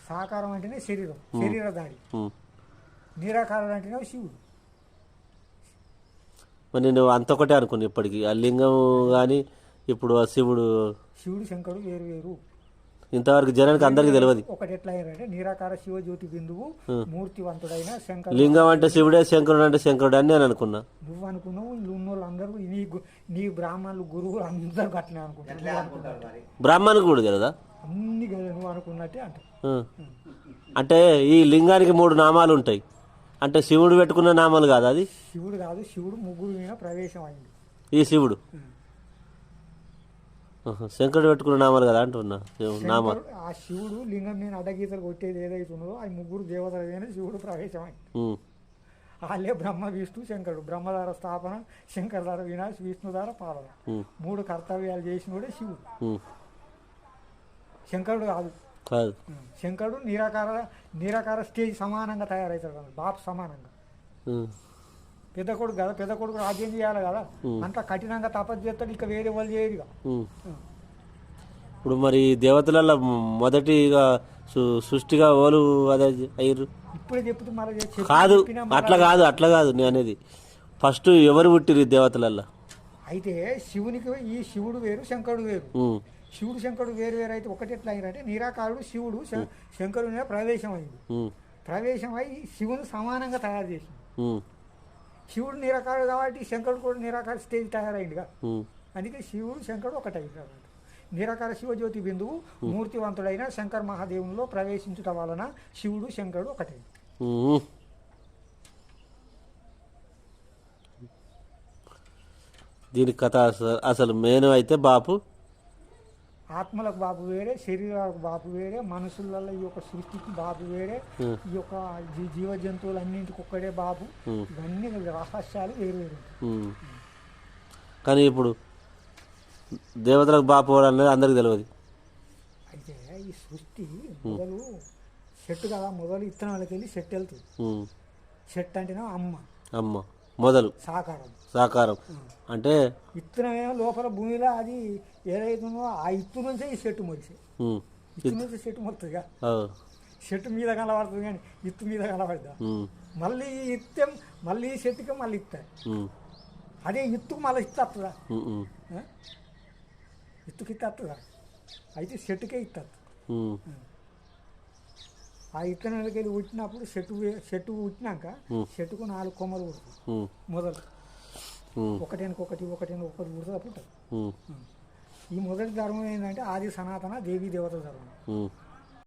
సాకారం అంటేనే శరీరం, శరీరధారి. నిరాకారం అంటేనే శివుడు. మరి నేను అంత ఒకటే అనుకున్నా ఇప్పటికి. ఆ లింగం కానీ ఇప్పుడు ఆ శివుడు శంకరుడు వేరు వేరు. ఇంతవరకు జనానికి అందరికి తెలియదు. ఒకటి ఎట్లా అయ్యారంటే నిరాకార శివ జ్యోతి బిందువు మూర్తివంతుడైన శంకరుడు. లింగం అంటే శివుడే, శంకరుడు అంటే శంకరుడు అని నేను అనుకున్నా. నువ్వు అనుకున్నావు, వీళ్ళు ఉన్న వాళ్ళు అందరూ నీ బ్రాహ్మణులు గురువులు అందరూ అట్లనే అనుకుంటారు. బ్రాహ్మణునికి కూడా తెలియదా? అన్ని కదా నువ్వు అనుకున్నట్టే అంట. అంటే ఈ లింగానికి 3 నామాలు ఉంటాయి అంటే శివుడు పెట్టుకున్న నామాలు కాదు. అది శివుడు కాదు, శివుడు ముగ్గురు మీద ప్రవేశం అయింది. ఈ శివుడు శంకరుడు పెట్టుకున్న నామాలు కదా అంటున్నా. నామాలు ఆ శివుడు లింగం మీద అడ్డగీతలు కొట్టేది ఏదైతుందో అది ముగ్గురు దేవతల మీద శివుడు ప్రవేశం అయింది. వాళ్ళే బ్రహ్మ విష్ణు శంకరుడు. బ్రహ్మధార స్థాపన, శంకరధార వినాశ, విష్ణుధార పాలన. 3 కర్తవ్యాలు చేసినోడే శివుడు. శంకరుడు కాదు. శంకరుడు నిరాకార స్టేజ్ సమానంగా తయారవుతాడు కదా, బాపు సమానంగా. పెద్ద కొడుకు కదా, పెద్ద కొడుకు రాజ్యం చేయాలి కదా, అంత కఠినంగా తపస్సు చేస్తాడు. ఇక వేరే వాళ్ళు చేయరుగా. ఇప్పుడు మరి దేవతలలో మొదటిగా సృష్టిగా ఓలు అదే అయ్యారు. ఇప్పుడే చెప్తూ మళ్ళీ కాదు, అట్లా కాదు నేను అనేది. ఫస్ట్ ఎవరు పుట్టిరు దేవతలలో? అయితే శివునికి ఈ శివుడు వేరు, శంకరుడు వేరు. శివుడు శంకరుడు వేరు వేరు అయితే ఒకటి ఎట్లా అయ్యారంటే నిరాకారుడు శివుడు శంకరుడు మీద ప్రవేశం అయింది. ప్రవేశం అయి శివుని సమానంగా తయారు చేసింది. శివుడు నిరాకారుడు కాబట్టి శంకరుడు కూడా నిరాకార స్టేజ్ తయారైందిగా. అందుకే శివుడు శంకరుడు ఒకటైంది. నిరాకార శివజ్యోతి బిందువు మూర్తివంతుడైన శంకర మహాదేవునిలో ప్రవేశించుట వలన శివుడు శంకరుడు ఒకటైంది. దీని కథ అసలు మేను అయితే బాపు ఆత్మలకు బాపు వేరే, శరీరాలకు బాపు వేరే, మనుషులలో ఈ యొక్క సృష్టికి బాపు వేరే, ఈ యొక్క జీవ జంతువులన్నింటికి ఒక్కడే బాపు. ఇవన్నీ రహస్యాలు వేరు వేరు. కానీ ఇప్పుడు దేవతలకు బాపు అనేది అందరికి తెలియదు. అయితే ఈ సృష్టి మొదలు చెట్టు కదా, మొదలు ఇత్తనాలకి వెళ్ళి చెట్టు వెళ్తుంది. చెట్టు అంటేనే అమ్మ మొదలు సాకారం అంటే ఇత్తనమేమో లోపల భూమిలో అది ఏదైతుందో ఆ ఇత్తు నుంచే ఈ చెట్టు మొలిసే. ఇత్తు నుంచి చెట్టు మొలుతుందిగా. చెట్టు మీద కనబడుతుంది కానీ ఇత్తు మీద కనబడదా. మళ్ళీ ఇత్తం మళ్ళీ చెట్టుకి మళ్ళీ ఇస్తాయి. అదే ఇత్తుకు మళ్ళీ ఇస్తుందా? ఇత్తుకి ఇస్తుందా? అయితే చెట్టుకే ఇస్తుంది. ఆ ఇత్తనాలకి వెళ్ళి ఉట్టినప్పుడు చెట్టు ఉట్టినాక చెట్టుకు 4 కొమ్మలు పుడుతుంది. మొదలు ఒకటేనకొకటి పుడుతుంది. ఈ మొదటి ధర్మం ఏంటంటే ఆది సనాతన దేవీ దేవత ధర్మం.